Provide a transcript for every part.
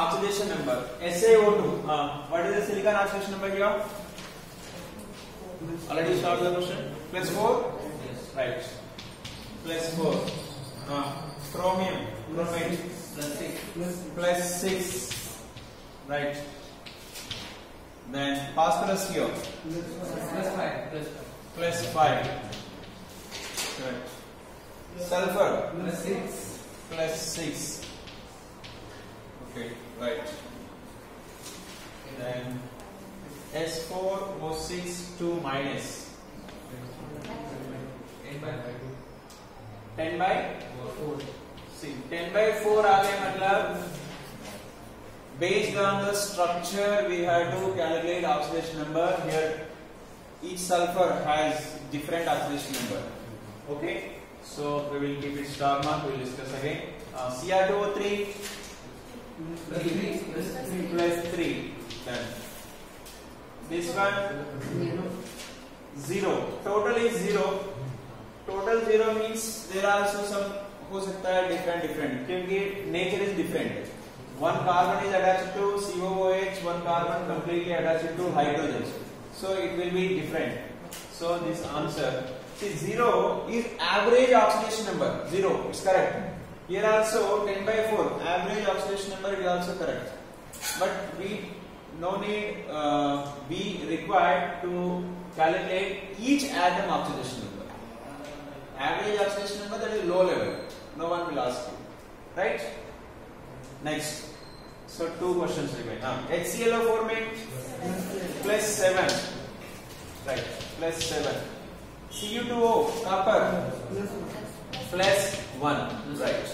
oxidation number SaO2. What is the silicon oxidation number here? Already solved the question. Plus 4. Yes. Right. Plus 4. Chromium. Chromate. Plus 6. Plus 6. Right. Then phosphorus here. Plus 5. Plus 5. Right. Sulfur. Plus 6. Plus 6. Okay, right. Then S4O6 2 minus 10 by 4. see 10 by 4 आ गए मतलब based on the structure we have to calculate oxidation number. Here each sulfur has different oxidation number. Okay, so we will keep it star mark. We will discuss again. Cr2O3 plus 3. Then this one 0. Total is 0. Total 0 means there are also some हो सकता है different क्योंकि nature is different. One carbon is attached to COOH, one carbon completely attached to hydrogen. So it will be different. So this answer, see 0 is average oxidation number. 0, it's correct. Here also 10 by 4 average oxidation number is also correct. But we no need be required to calculate each atom oxidation number. Average oxidation number, that is low level. No one will ask you, right? Next, so 2 questions remain. HClO formate plus 7, right? Plus 7. Cu2O copper plus 1, right?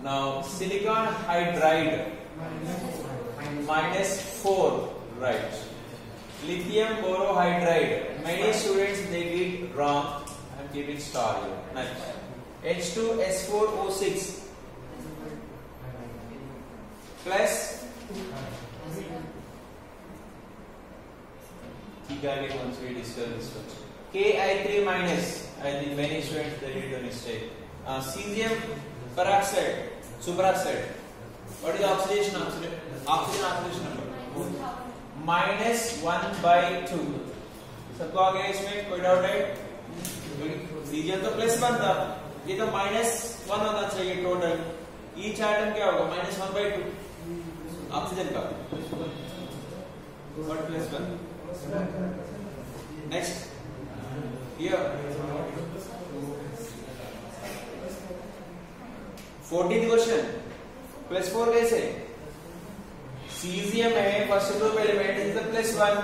Now silicon hydride minus 4, right? Lithium borohydride. Many students they get wrong. I am keeping star here. Next, H2S4O6 plus once we discuss this one. Ki3 minus. I think many students they did a mistake. Cesium peroxide, superoxide. What is the oxidation number? Minus 1 by 2. सबको आ गया इसमें कोई doubt है? Caesium तो plus 1 था, ये तो minus 1 होना चाहिए टोटल. ईच एटम क्या होगा? माइनस 1 by 2 ऑक्सीजन का. What plus 1? Next, here 14th question. Plus 4 कैसे? Cesium है first group element, is the plus 1.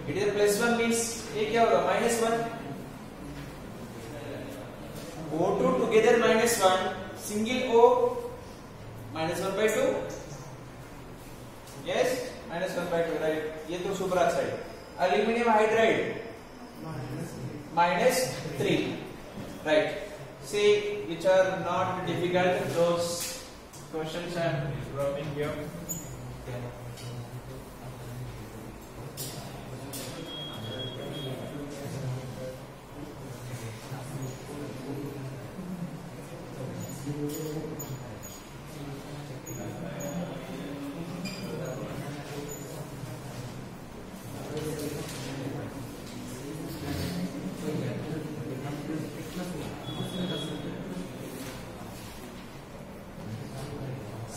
It is plus 1 means ये क्या होगा? Minus 1. O2 together minus 1, single O minus 1 by 2. Yes, minus 1 by 2, right? ये तो superoxide. Aluminium hydride minus 3, right? See, which are not difficult. Those questions I am dropping here.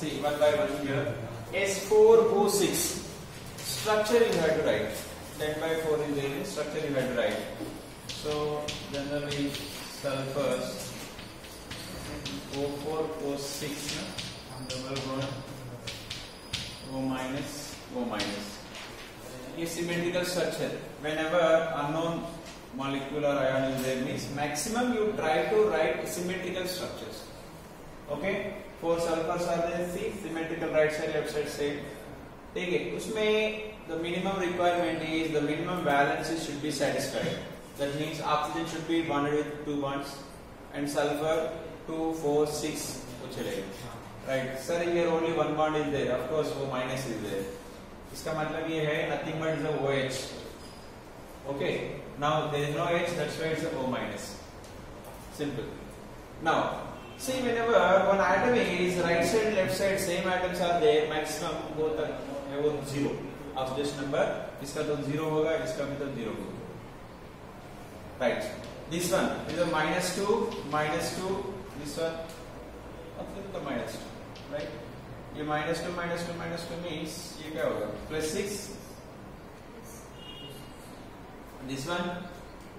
See, one by one here. S4O6 structure you have to write. 10 by 4 is the structure you have to write. So generally sulfurs O4 O6 double bond O minus O minus. ये symmetrical structure. Whenever unknown molecular ion is there, means maximum you try to write symmetrical structures. Okay. 4 sulfurs are there. See, symmetrical right side, left side same. ठीक है. उसमें the minimum requirement is the minimum valences should be satisfied. That means oxygen should be bonded with 2 bonds and sulfur 2, 4, 6 वो चलेगा. Right. Sir, here only 1 bond is there. Of course, O minus is there. इसका मतलब ये है nothing but the OH. Okay. Now there is no H. That's why it's a O minus. Simple. Now See, whenever one atom is right side and left side same atoms are there, maximum both are about 0. Oxidation number इसका तो 0 होगा, इसका भी तो 0 होगा. Right. This one is a -2, -2. This one, मतलब तो -2, right? ये -2, -2, -2 means ये क्या होगा? +6. This one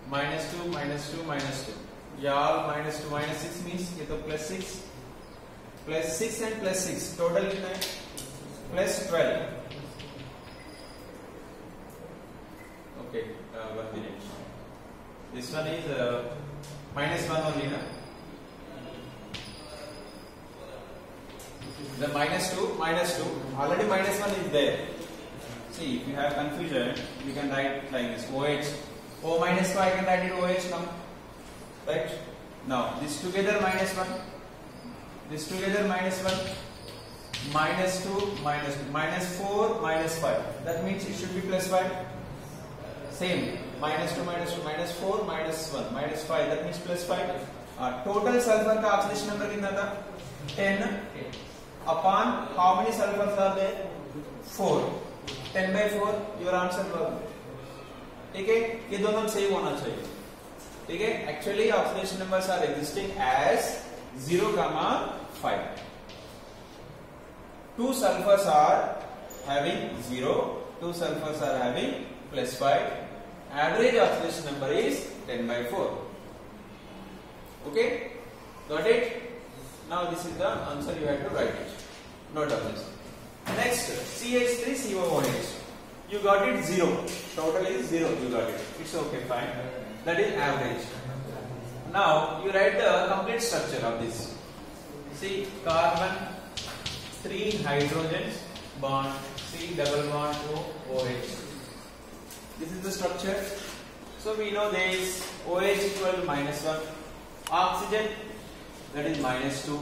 -2, -2, -2. Yeah, all -2, -6 means ये तो +6, +6 and +6 total कितना है? +12. Okay, 1 minute. This one is -1 only, na? The -2, already -1 is there. See, if you have confusion, you can write like this: OH, O -5, I can write it OH now. Right? Now, this together -1, this together -1, -2, -2, -4, -5. That means it should be +5. Same, -2, -2, -4, -1, -5. That means +5. Total sulfur का oxidation number कितना था? 10. Upon how many sulfurs are there? 4. 10/4. Your answer was. ठीक है? ये दोनों same होना चाहिए. ठीक है? Actually, oxidation numbers are existing as 0, 5. 2 sulfurs are having 0. 2 sulfurs are having +5. Average oxidation number is 10/4. Okay? Got it? Now this is the answer you have to write it. Note down this. Next, CH3COOH. You got it 0. Total is 0. You got it. It's okay, fine. That is average. Now you write the complete structure of this. See, carbon, 3 hydrogens, bond, C double bond O, OH. This is the structure. So we know there is OH equal to -1. Oxygen, that is -2.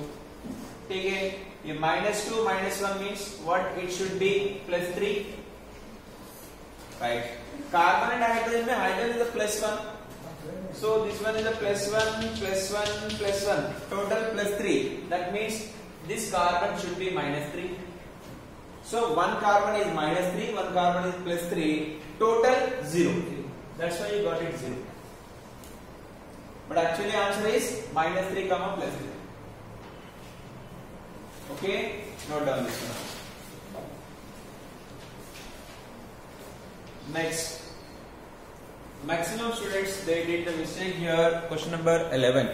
ठीक है? ये -2 -1 means what? It should be +3. Right? Carbon and hydrogen में hydrogen is a +1. So this one is a +1, +1, +1. Total +3. That means this carbon should be -3. So one carbon is -3, one carbon is +3. Total 0. That's why you got it 0. But actually answer is -3, +3. Okay? Note down this one. Next. Maximum students, they did the mistake here. Question number 11.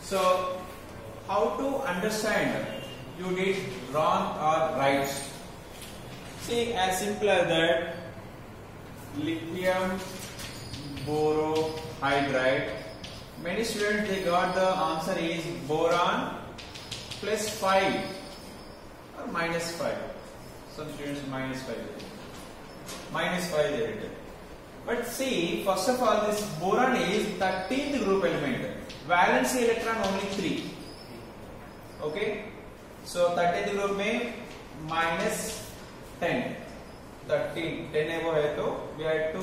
So, how to understand you did wrong or right? See, as simple as that. Lithium borohydride. Many students, they got the answer is boron +5 or -5. Some students -5. -5 they written. But see, first of all, this boron is 13th group element. Valency electron only 3. Okay? So 13th group में -10. 13 है वो है तो we have to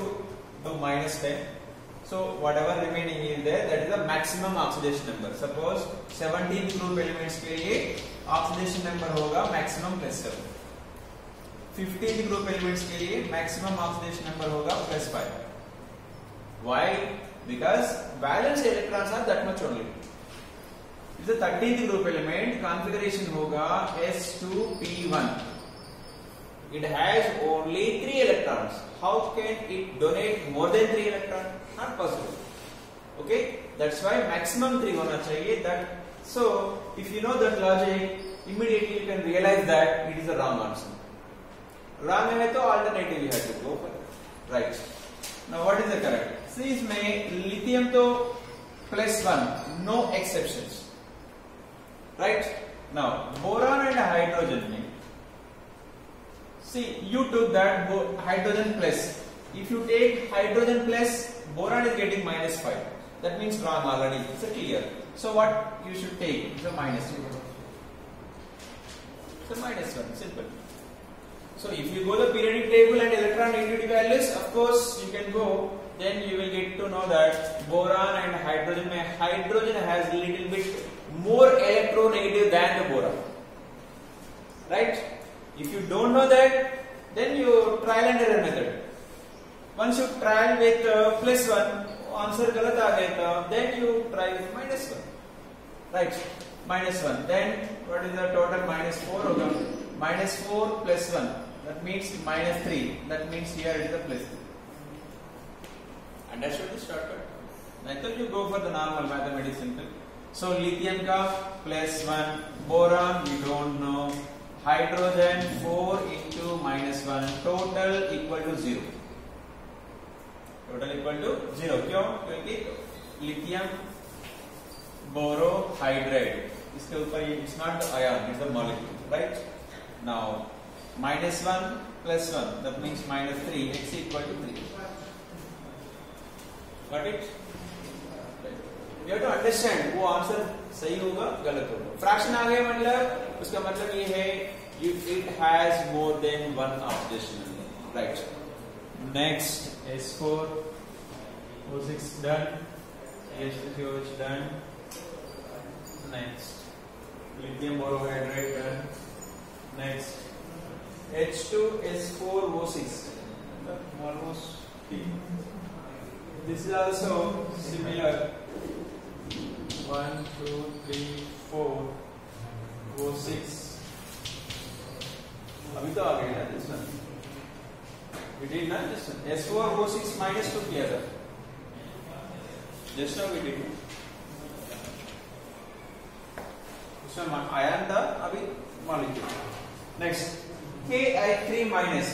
do -10. So whatever remaining is there, that is the maximum oxidation number. Suppose 17th group elements के लिए oxidation number होगा maximum +7. 15th group elements के लिए maximum oxidation number होगा +5. Why? Because valence electrons are that much only. If the 13th group element configuration होगा S2P1. It has only 3 electrons. How can it donate more than 3 electrons? Not possible. Okay? That's why maximum 3 होना चाहिए. That so if you know that logic, immediately you can realize that it is a wrong answer. Wrong है तो alternative you have to go for. Right. Now what is the correct? See, इसमें lithium तो +1, no exceptions. Right? Now boron and hydrogen में, see, you took that hydrogen plus. If you take hydrogen plus, boron is getting -5. That means wrong already. It's a clear. So what you should take? It's a -2. So -1, simple. So if you go the periodic table and electron negativity values, of course you can go. Then you will get to know that boron and hydrogen has little bit more electronegative than the boron. Right? If you don't know that, then you trial and error method. Once you trial with +1, answer galat aa gaya, then you try with -1. Right? -1. Then what is the total? -4 hoga. -4 + 1. That means -3. That means here it is a +3. Understood this shortcut? I thought you go for the normal mathematics simple. So lithium ka +1, boron we don't know, hydrogen 4 into -1, total equal to 0. Total equal to 0. क्यों? क्योंकि lithium borohydride इसके ऊपर it's not the ion, it's the molecule, right? Now -1 + 1, that means -3, x equal to 3. Got it? You have to understand वो answer सही होगा गलत होगा. Fraction आ गया मतलब उसका मतलब ये है it has more than one oxidation number, right? Next S4 O6 done, H2OH done. Next lithium borohydride done. Next H2S4O6, almost. This is also similar. 1, 2, 3, 4, O6. अभी तो आ गए ना this one. We did not this one. S4O6 -2 किया था. Just now we did. उसमें ion था, अभी molecule. Next Ki3 minus.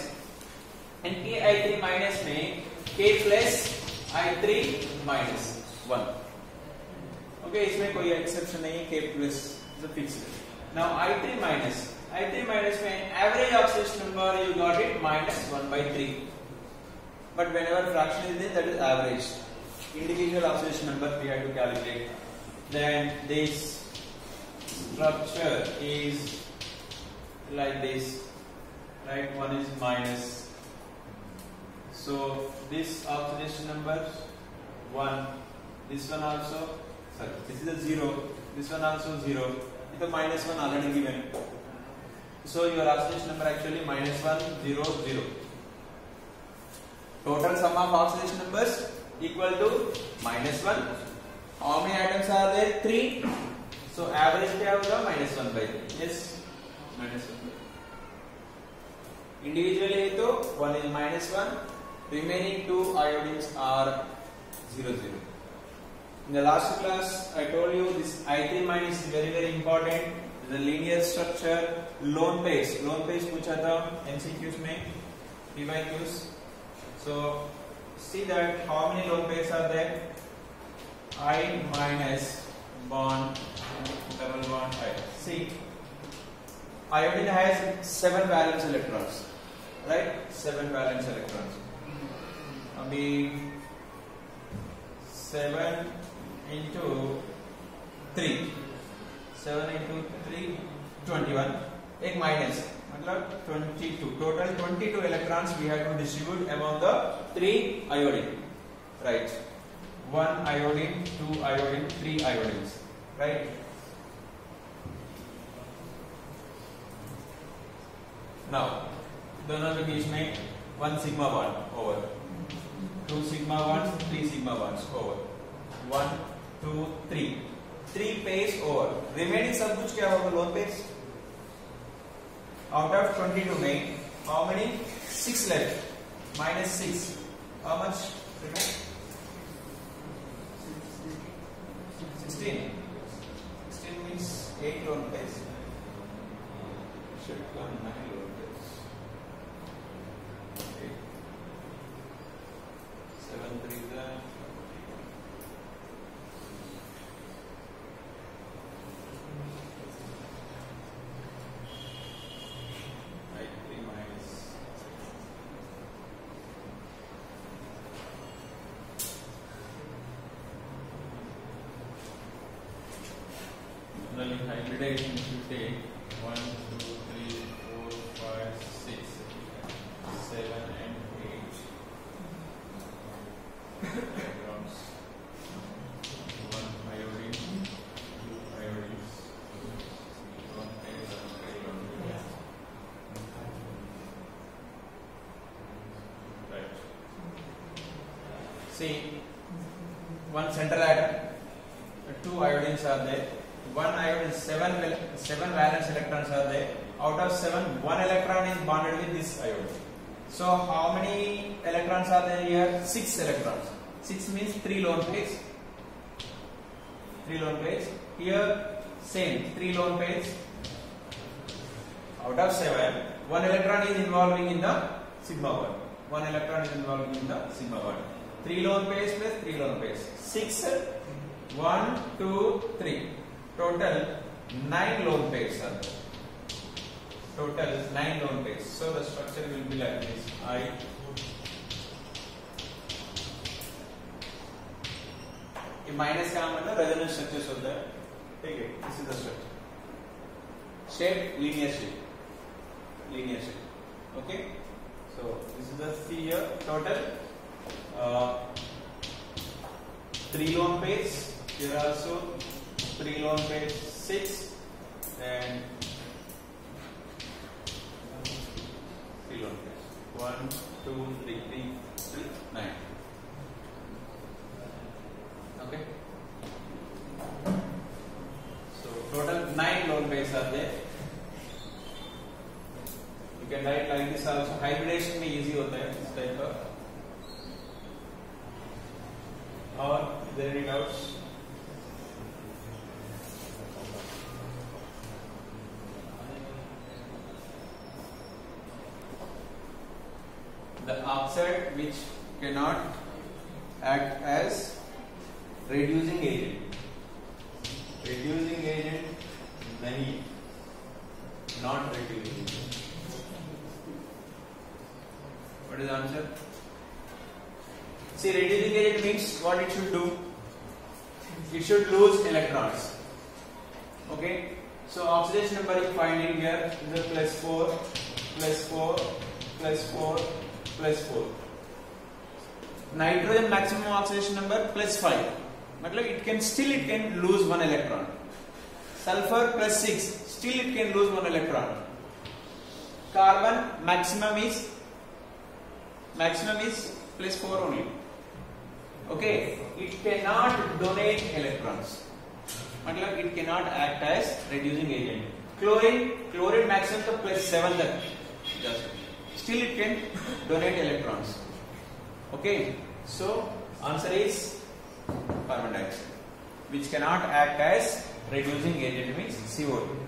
And Ki3 minus में K plus I3 minus 1. Okay, इसमें कोई एक्सेप्शन नहीं है. K plus is a fixed. Now I3 minus में average oxidation number you got it -1/3. But whenever fraction is there, that is average. Individual oxidation number we have to calculate. Then this structure is like this, right? One is minus. So this oxidation number 1. This one also. Sorry, this is a 0. This one also 0. It's a -1 already given. So your oxidation number actually -1, 0, 0. Total sum of oxidation numbers equal to -1. How many atoms are there? 3. So average क्या होगा? -1/3. Yes, -1/3. Individually है तो 1 is -1. Remaining 2 iodines are 0, 0. In the last class, I told you this I3 minus is very, very important. The linear structure, lone pairs पूछा था MCQs में, PYQs. So see that how many lone pairs are there? I minus bond, double bond I. See, iodine has 7 valence electrons, right? 7 valence electrons. अभी 7 into 3. 7 into 3, 21. एक minus मतलब 22. Total 22 electrons we have to distribute among the 3 iodine. Right? 1 iodine, 2 iodine, 3 iodines. Right? Now, दोनों के बीच में 1 sigma bond over. 2 sigma bonds, 3 sigma bonds over. 1, 2, 3. 3 pairs over. Remaining सब कुछ क्या होगा? Lone pairs. Out of 22 में how many? 6 left. -6. How much? 16. 16 means 8 lone pairs. Should come 9 lone pairs. 7 3 hybridization if you take 1, 2, 3, 4, 5, 6, 7 and 8 electrons. 1 iodine, 2 iodine. See, one central atom, two iodines are there. One iodine, seven valence electrons are there. Out of 7, 1 electron is bonded with this iodine. So how many electrons are there here? 6 electrons. 6 means 3 lone pairs. 3 lone pairs. Here same 3 lone pairs. Out of 7, 1 electron is involving in the sigma bond. 1 electron is involving in the sigma bond. 3 lone pairs plus 3 lone pairs. 6, 1, 2, 3. Total 9 lone pairs are there. Total 9 lone pairs. So the structure will be like this. ये minus का मतलब resonance structures होता है. ठीक है, this is the structure. Shape linear shape. Linear shape. Okay. So this is the sphere. Total 3 lone pairs. Here also 3 lone pairs, 6 and 3 lone pairs. 1, 2, 3, 9. Okay. So total 9 lone pairs are there. You can write like this also. Hybridization में easy होता है इस type का. और is there any doubts? The oxide which cannot act as reducing agent. Reducing agent नहीं, not reducing agent. What is the answer? See, reducing agent means what it should do? It should lose electrons. Okay. So oxidation number you find in here is plus 4, plus 4, plus 4, plus 4. Nitrogen maximum oxidation number plus 5. मतलब it can lose 1 electron. Sulfur plus 6, still it can lose 1 electron. Carbon maximum is plus 4 only. Okay, it cannot donate electrons. मतलब it cannot act as reducing agent. Chlorine maximum to plus 7 तक, still it can donate electrons. Okay, so answer is carbon dioxide, which cannot act as reducing agent, means CO2.